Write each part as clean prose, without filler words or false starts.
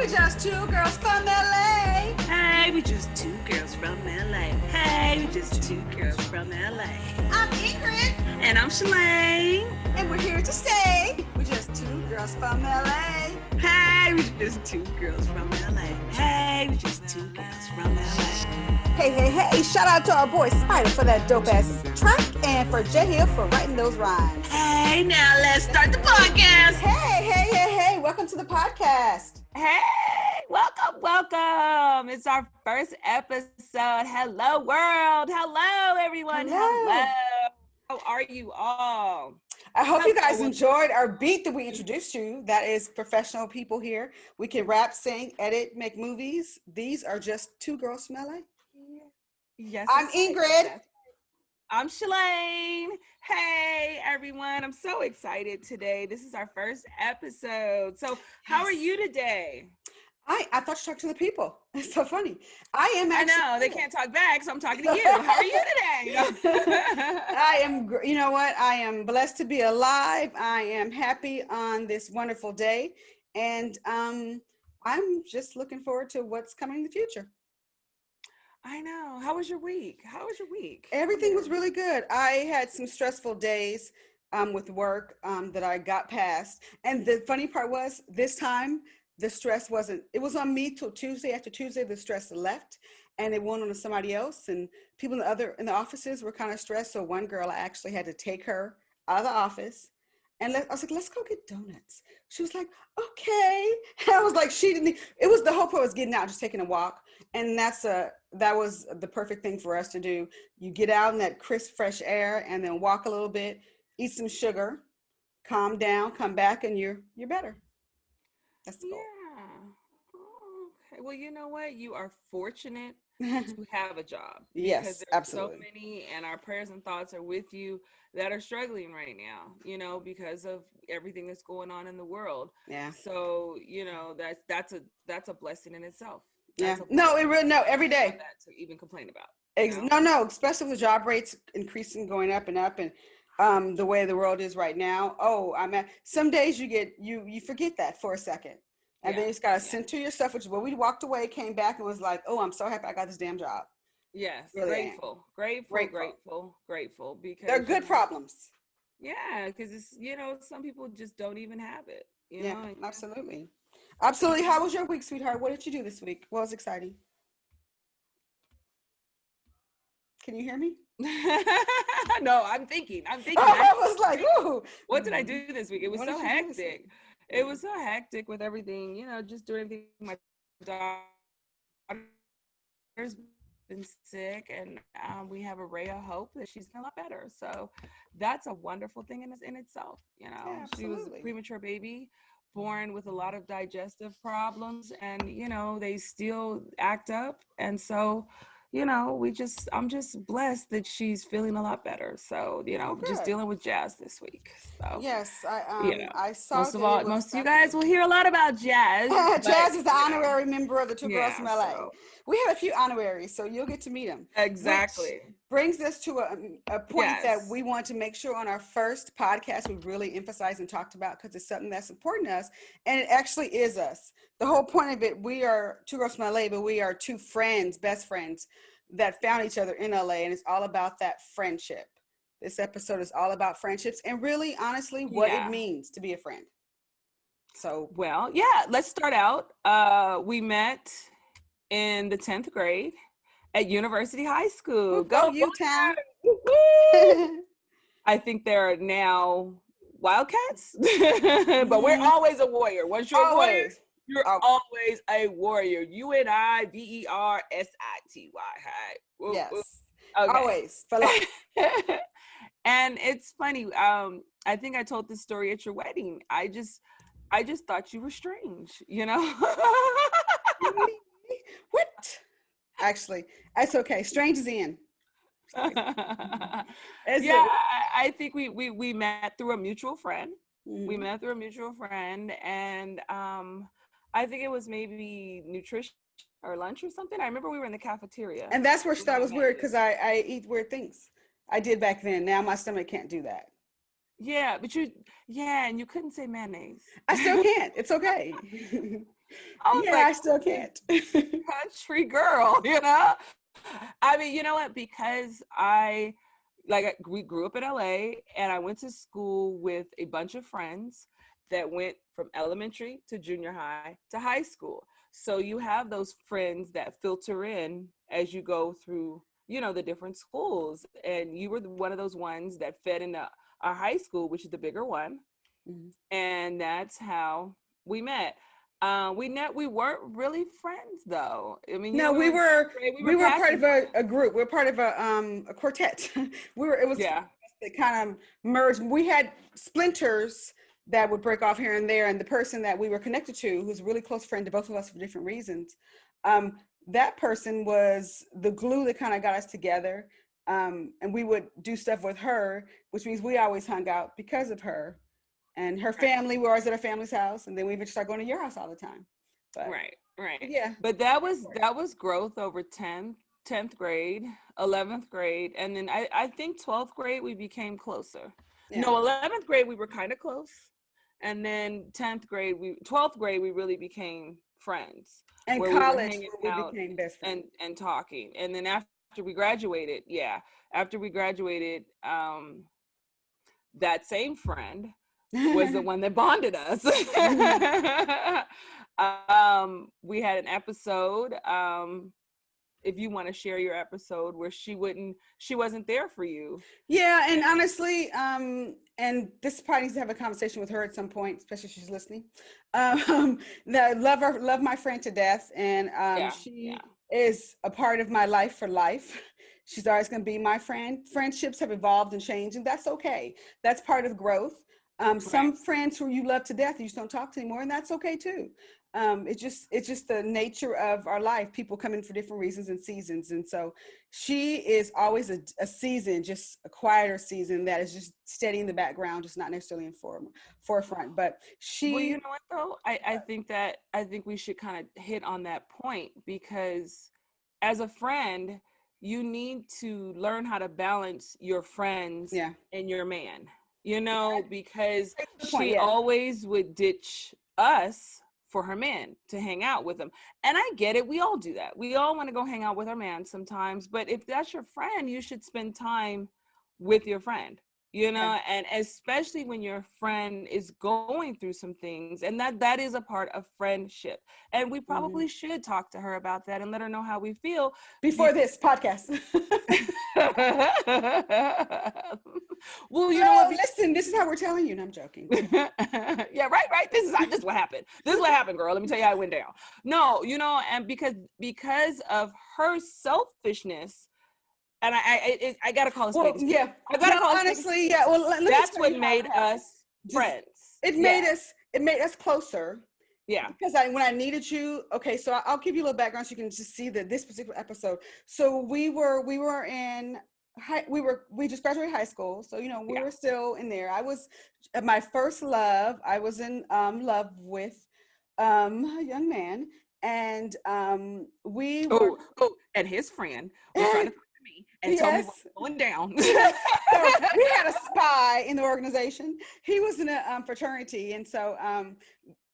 we just two girls from LA. Hey, we just two girls from LA. Hey, we just two girls from LA. I'm Ingrid. And I'm Shalane. And we're here to stay. We're just two girls from LA. Hey, we just two girls from LA. Hey, we just two girls from LA. Hey. Shout out to our boy Spider for that dope ass track and for J Hill for writing those rhymes. Hey, now let's start the podcast. Hey. Welcome to the podcast. Hey, welcome. It's our first episode. Hello, world. Hello, everyone. Hello. How are you all? I hope you guys enjoyed our beat that we introduced you. That is professional people here. We can rap, sing, edit, make movies. These are just two girls from LA. Yes. I'm Ingrid. I'm Shalane. Hey, everyone. I'm so excited today. This is our first episode. So how are you today? I thought you talked to the people. It's so funny. I know they can't talk back, so I'm talking to you. How are you today? I am, you know what? I am blessed to be alive. I am happy on this wonderful day. And I'm just looking forward to what's coming in the future. I know. How was your week? Everything was really good. I had some stressful days with work that I got past. And the funny part was this time, the stress it was on me till Tuesday. After Tuesday, the stress left and it went on to somebody else. And people in the offices were kind of stressed. So one girl, I actually had to take her out of the office. And I was like, let's go get donuts. She was like, okay. And I was like, the whole point was getting out, just taking a walk. And that was the perfect thing for us to do. You get out in that crisp, fresh air and then walk a little bit, eat some sugar, calm down, come back, and you're better. That's the goal. Okay. Well, you know what? You are fortunate to have a job. Yes, absolutely. So many, and our prayers and thoughts are with you that are struggling right now, because of everything that's going on in the world. Yeah. So, that's a blessing in itself. Yeah. Every day. That to even complain about. No, especially with job rates increasing, going up and up, and the way the world is right now. Some days you forget that for a second. And then you just got to center yourself, which is where we walked away, came back and was like, oh, I'm so happy I got this damn job. Yes. Really Grateful because they're good problems. Yeah. Because it's, some people just don't even have it. Absolutely. Absolutely. How was your week, sweetheart? What did you do this week? What was exciting? Can you hear me? No, I'm thinking. I was like, ooh. What did I do this week? It was so hectic. It was so hectic with everything, just doing everything. My daughter's been sick, and we have a ray of hope that she's a lot better. So that's a wonderful thing in itself. She was a premature baby, born with a lot of digestive problems, and they still act up, and so I'm just blessed that she's feeling a lot better. So just dealing with Jazz this week. So yes, I saw most of you guys will hear a lot about Jazz. Jazz is the honorary member of the Two Girls from LA. So we have a few honoraries, so you'll get to meet them. Exactly. Which brings us to a point that we want to make sure on our first podcast we really emphasized and talked about, because it's something that's important to us, and it actually is us. The whole point of it, we are two girls from LA, but we are two friends, best friends, that found each other in LA, and it's all about that friendship. This episode is all about friendships and really, honestly, what it means to be a friend. So, let's start out. We met in the 10th grade at University High School. Go U-Town. I think they're now Wildcats, but we're always a warrior. Once you're a warrior, you're always a warrior. UNIVERSITY. Yes. Okay. Always. For life. And it's funny. I think I told this story at your wedding. I just thought you were strange, What? Actually, that's okay. Strange is in. I think we met through a mutual friend. Mm-hmm. We met through a mutual friend, and I think it was maybe nutrition or lunch or something. I remember we were in the cafeteria. And that's where that was weird, because I eat weird things. I did back then. Now my stomach can't do that. Yeah, but and you couldn't say mayonnaise. I still can't. It's okay. I was Yeah, like, I still can't. country girl, you know? I mean, you know what? Because we grew up in LA and I went to school with a bunch of friends that went from elementary to junior high to high school. So you have those friends that filter in as you go through, the different schools. And you were one of those ones that fed into our high school, which is the bigger one. Mhm. And that's how we met. We weren't really friends though. I mean, No, we were in 10th grade, we were we were part passing of friends. a group. We're part of a quartet. It was Yeah, that kind of merged. We had splinters that would break off here and there, and the person that we were connected to, who's a really close friend to both of us for different reasons, that person was the glue that kind of got us together. And we would do stuff with her, which means we always hung out because of her and her right, family. We were always at her family's house, and then we even started going to your house all the time. But right. yeah, But that was growth over 10th grade, 11th grade, and then I think 12th grade we became closer. yeah. No, 11th grade we were kind of close, and then 12th grade we really became friends, And where we were college, hanging where we out became best friends. and talking. And then after we graduated, that same friend was the one that bonded us. We had an episode. If you want to share your episode where she wasn't there for you. Yeah, and honestly, and this probably needs to have a conversation with her at some point, especially if she's listening. Love her, love my friend to death, and Yeah, yeah, she is a part of my life for life. She's always going to be my friend. Friendships have evolved and changed, and that's okay. That's part of growth. right. Some friends who you love to death, you just don't talk to anymore, and that's okay too. It's just the nature of our life. People come in for different reasons and seasons, and so she is always a season, just a quieter season that is just steady in the background, just not necessarily in forefront. But Well, you she, know what though? I think we should kind of hit on that point because as a friend, you need to learn how to balance your friends yeah, and your man. Because good point. she Yeah. always would ditch us for her man to hang out with him. And I get it. We all do that. We all want to go hang out with our man sometimes, but if that's your friend, you should spend time with your friend, Yeah. and especially when your friend is going through some things, and that is a part of friendship. And we Mhm. probably should talk to her about that and let her know how we feel Before before. this podcast. Well, you know what? Oh, listen, this is how we're telling you. And I'm joking. Yeah, right. This is what happened. This is what happened, girl. Let me tell you how it went down. No, and because of her selfishness, and I gotta call a spade Well, a spade. yeah. I gotta No, call a spade a spade. honestly, yeah. Well, let me That's tell what you how made it happened. us Just friends. Yeah, it made us closer yeah, because when I needed you. Okay, so I'll give you a little background so you can just see this particular episode. So we were in we just graduated high school, so we yeah. were still in there. I was my first love. I was in love with a young man, and we were. Oh, and his friend was trying to talk to me and tell me what's Yes. going down. So we had a spy in the organization. He was in a fraternity, and so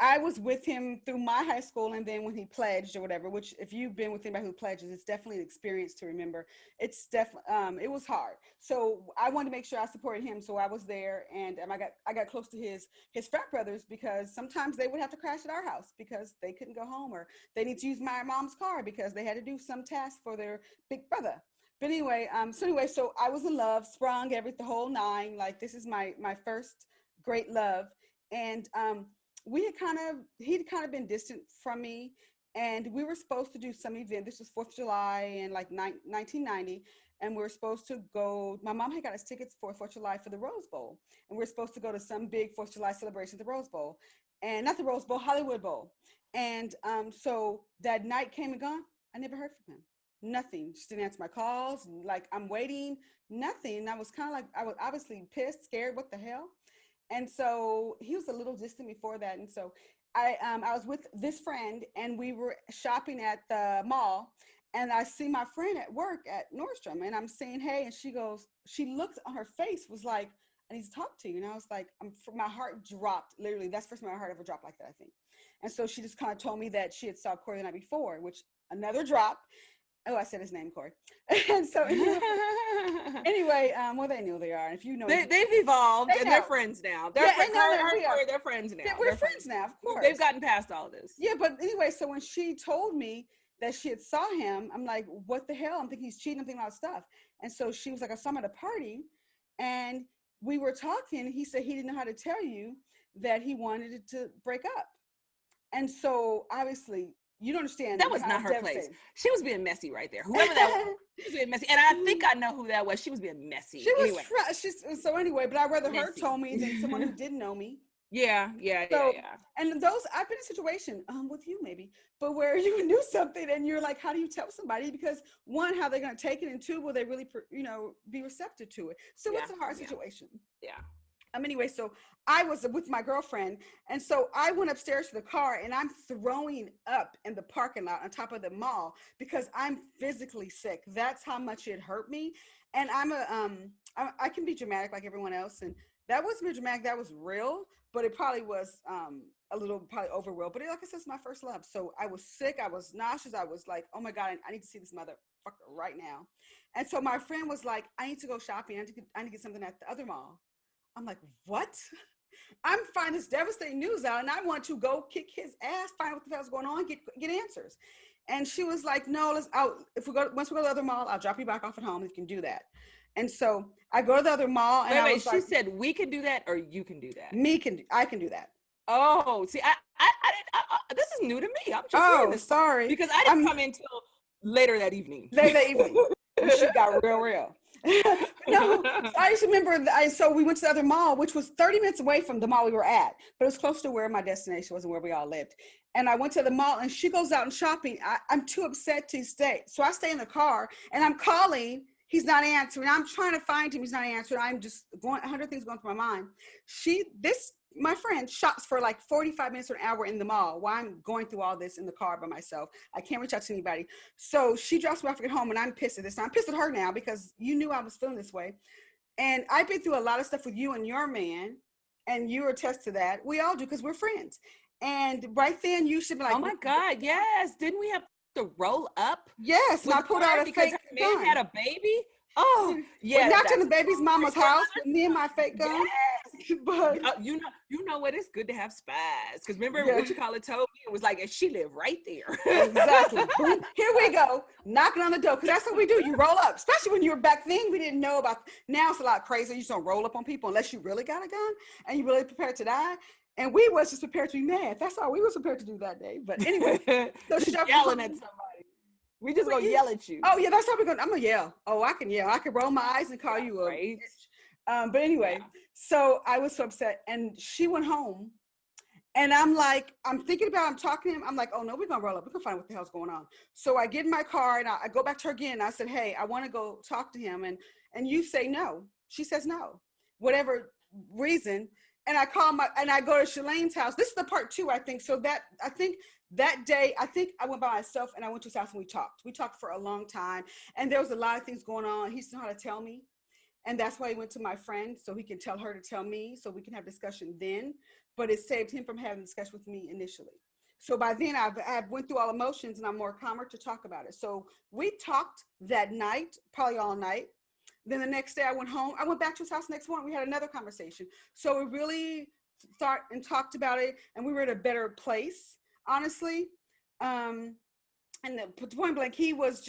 I was with him through my high school, and then when he pledged or whatever. Which, if you've been with anybody who pledges, it's definitely an experience to remember. It's definitely it was hard. So I wanted to make sure I supported him, so I was there, and I got close to his frat brothers because sometimes they would have to crash at our house because they couldn't go home, or they need to use my mom's car because they had to do some task for their big brother. But anyway, so I was in love, sprung the whole nine. Like, this is my first great love, and he'd kind of been distant from me, and we were supposed to do some event. This was 4th of July in like 1990, and we were supposed to go. My mom had got us tickets for 4th of July for the Rose Bowl, and we are supposed to go to some big 4th of July celebration at the Rose Bowl, and not the Rose Bowl, Hollywood Bowl. And so that night came and gone. I never heard from him. Nothing. Just didn't answer my calls. Like, I'm waiting. Nothing. And I was kind of like, I was obviously pissed, scared. What the hell? And so he was a little distant before that. And so I was with this friend, and we were shopping at the mall, and I see my friend at work at Nordstrom, and I'm saying hey, and she looks on her face was like, I need to talk to you. And I was like, my heart dropped. Literally, that's the first time my heart ever dropped like that, I think. And so she just kind of told me that she had saw Corey the night before, which another drop. Oh, I said his name, Corey. And so anyway, well, they know they are. And if you know, they've evolved and they're friends now. They're they're friends now. Yeah, we're friends now, of course. They've gotten past all this. Yeah, but anyway, so when she told me that she had saw him, I'm like, what the hell? I'm thinking he's cheating. I'm thinking about stuff. And so she was like, I saw him at a party, and we were talking. And he said he didn't know how to tell you that he wanted to break up. And so obviously, you don't understand. That was not her place. She was being messy right there. Whoever that was, she was being messy. And I think I know who that was. She was being messy. She was so anyway, but I'd rather her told me than someone who didn't know me. Yeah. And those, I've been in a situation with you maybe, but where you knew something and you're like, how do you tell somebody? Because one, how they're going to take it, and two, will they really, be receptive to it? So it's a hard situation. Yeah. Anyway, so I was with my girlfriend, and so I went upstairs to the car, and I'm throwing up in the parking lot on top of the mall because I'm physically sick. That's how much it hurt me. And I can be dramatic like everyone else, and that wasn't dramatic. That was real, but it probably was a little probably over real. But like I said, it's my first love. So I was sick. I was nauseous. I was like, oh my God, I need to see this motherfucker right now. And so my friend was like, I need to go shopping. I need to get something at the other mall. I'm like, what? I'm finding this devastating news out, and I want to go kick his ass, find what the hell's going on, get answers. And she was like, no, once we go to the other mall, I'll drop you back off at home. You can do that. And so I go to the other mall, and she said, we can do that, or you can do that? I can do that. Oh, see, I this is new to me. I'm just hearing this. Sorry. Because I didn't come in until later that evening. And she got real. No, I just remember. So we went to the other mall, which was 30 minutes away from the mall we were at, but it was close to where my destination was and where we all lived. And I went to the mall, and she goes out and shopping. I'm too upset to stay, so I stay in the car, and I'm calling. He's not answering. I'm trying to find him. He's not answering. I'm just going 100 things going through my mind. My friend shops for like 45 minutes or an hour in the mall while I'm going through all this in the car by myself. I can't reach out to anybody. So she drops me off to get home, and I'm pissed at this. I'm pissed at her now because you knew I was feeling this way. And I've been through a lot of stuff with you and your man, and you attest to that. We all do because we're friends. And right then you should be like, oh my God, yes. Didn't we have to roll up? Yes, and I pulled out a because fake her man had a baby. Oh, yeah. Not to the baby's mama's house, but me and my fake gun. Yes. But you know what? It's good to have spies. Because remember what you call it told me? It was like, and she lived right there. Exactly. Here we go, knocking on the door. Because that's what we do. You roll up, especially when you were back then. We didn't know about. Now it's a lot crazier. You just don't roll up on people unless you really got a gun and you really prepared to die. And we was just prepared to be mad. That's all we was prepared to do that day. But anyway, so she yelling at somebody. We just gonna yell at you. Oh yeah, that's how we're gonna. I'm gonna yell. Oh, I can yell. I can roll my eyes and call you a bitch. But anyway, so I was so upset, and she went home, and I'm like, I'm talking to him. I'm like, oh no, we're gonna roll up. We're gonna find what the hell's going on. So I get in my car, and I go back to her again. And I said, hey, I want to go talk to him, and you say no. She says no, whatever reason. And I call and I go to Shalane's house. This is the part 2, I think. So that day, I think I went by myself, and I went to his house, and we talked. We talked for a long time, and there was a lot of things going on. He didn't know how to tell me, and that's why he went to my friend, so he can tell her to tell me, so we can have discussion then. But it saved him from having a discussion with me initially. So by then, I've went through all emotions, and I'm more calmer to talk about it. So we talked that night, probably all night. Then the next day I went home. I went back to his house next morning. We had another conversation. So we really thought and talked about it, and we were at a better place, honestly. And the point blank, he had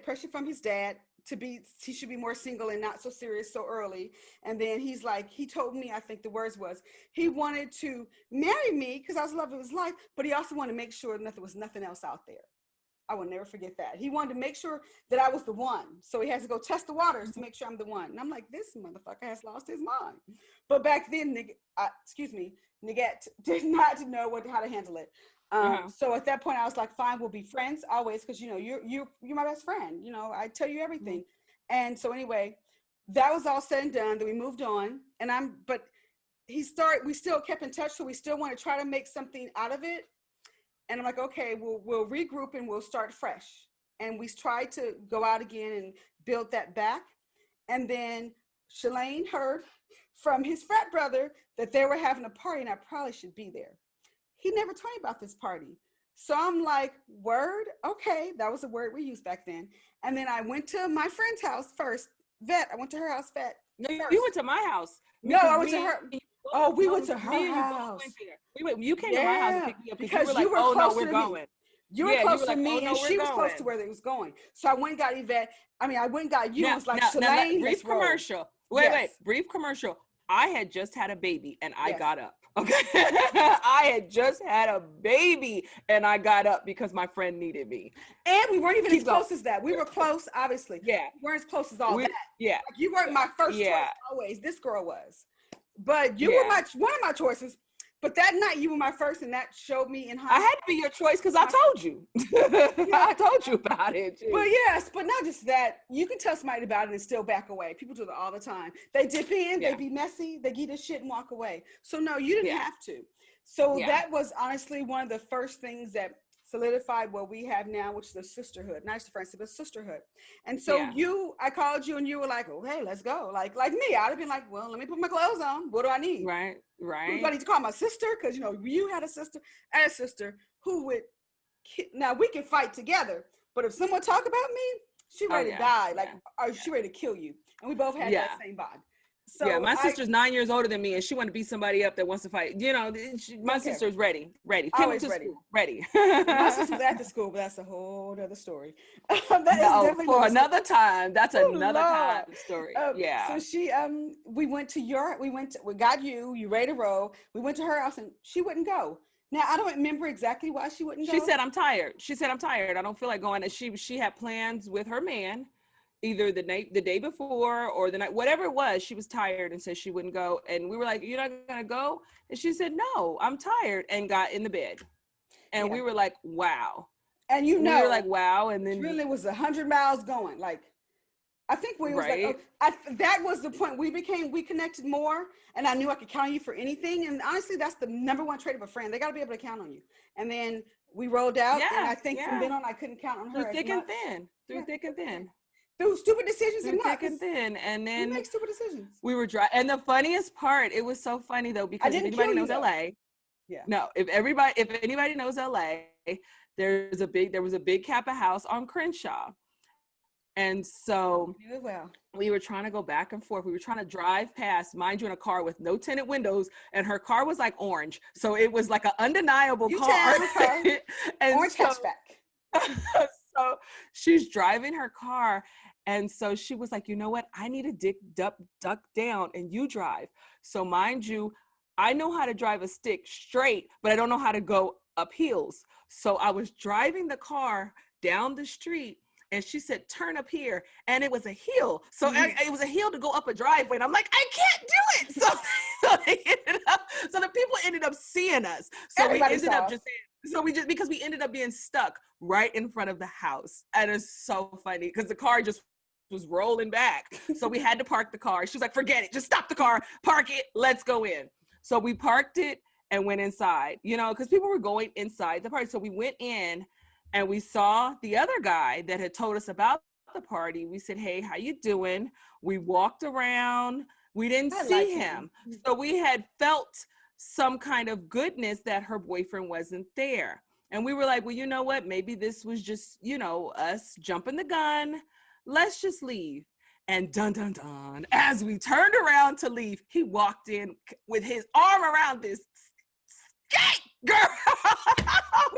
pressure from his dad he should be more single and not so serious so early. And then he told me, I think the words was, he wanted to marry me because I was the love of his life, but he also wanted to make sure there was nothing else out there. I will never forget that. He wanted to make sure that I was the one. So he has to go test the waters to make sure I'm the one. And I'm like, this motherfucker has lost his mind. But back then, Nigette did not know how to handle it. So at that point, I was like, fine, we'll be friends always. Cause you're my best friend. I tell you everything. Mm-hmm. And so anyway, that was all said and done. Then we moved on, but we still kept in touch. So we still want to try to make something out of it. And I'm like, okay, we'll regroup and we'll start fresh. And we tried to go out again and build that back. And then Shalane heard from his frat brother that they were having a party and I probably should be there. He never told me about this party. So I'm like, word? Okay. That was a word we used back then. And then I went to my friend's house first. Vet. I went to her house, Vet. No, you went to my house. No, I went to her. Oh, we went to her house. You came to my house and picked me up because you were like, oh, no, we're going. You were close to me, and she was close to where they was going. So I went and got Yvette. I went and got you. It was like, Shalane, brief commercial. Wait, brief commercial. I had just had a baby, and I got up. Okay, I had just had a baby, and I got up because my friend needed me. And we weren't even as close as that. We were close, obviously. Yeah, we weren't as close as all that. Yeah, like you weren't my first choice always. This girl was, but you were one of my choices. But that night you were my first, and that showed me in hindsight. I had to be your choice because I told you. I told you about it. Too. But yes, but not just that. You can tell somebody about it and still back away. People do that all the time. They dip in, they be messy, they get this shit and walk away. So no, you didn't have to. So that was honestly one of the first things that solidified what we have now, which is a sisterhood. Not just a friendship, but sisterhood. And so I called you and you were like, oh, hey, let's go. Like me, I'd have been like, well, let me put my clothes on. What do I need? Right. Do I need to call my sister? Because, you had a sister and a sister who would, now we can fight together, but if someone talk about me, she ready to die. Like, or she ready to kill you. And we both had that same bond. So my sister's 9 years older than me, and she wanted to beat somebody up that wants to fight. My sister's ready. Always ready. My sister was at the school, but that's a whole other story. For another time. That's another time story. So she, we got you ready to roll. We went to her house, and she wouldn't go. Now I don't remember exactly why she wouldn't go. She said, "I'm tired." I don't feel like going. And she had plans with her man. Either the day before or the night, whatever it was, she was tired and said she wouldn't go. And we were like, "You're not gonna go?" And she said, "No, I'm tired," and got in the bed. And we were like, "Wow." And we were like, "Wow." And then really was 100 miles going. Like, I think we was that was the point. We connected more, and I knew I could count on you for anything. And honestly, that's the number one trait of a friend. They got to be able to count on you. And then we rolled out, and I think from then on, I couldn't count on her through thick and thin. Through stupid decisions and thick and thin, and then we make stupid decisions. We were and the funniest part, it was so funny though, because if anybody knows LA, if anybody knows LA, there was a big Kappa house on Crenshaw, and so we were trying to go back and forth. We were trying to drive past, mind you, in a car with no tinted windows, and her car was like orange, so it was like an undeniable car. And orange hatchback. So she's driving her car. And so she was like, you know what? I need to duck down and you drive. So mind you, I know how to drive a stick straight, but I don't know how to go up hills. So I was driving the car down the street and she said, turn up here. And it was a hill. So it was a hill to go up a driveway. And I'm like, I can't do it. So the people ended up seeing us. So Everybody we ended up just saying, because we ended up being stuck right in front of the house. And it's so funny because the car just was rolling back. So we had to park the car. She was like, forget it. Just stop the car, park it. Let's go in. So we parked it and went inside, because people were going inside the party. So we went in and we saw the other guy that had told us about the party. We said, hey, how you doing? We walked around. We didn't see him. So we had felt some kind of goodness that her boyfriend wasn't there. And we were like, well, you know what? Maybe this was just, us jumping the gun. Let's just leave. And dun, dun, dun, as we turned around to leave, he walked in with his arm around this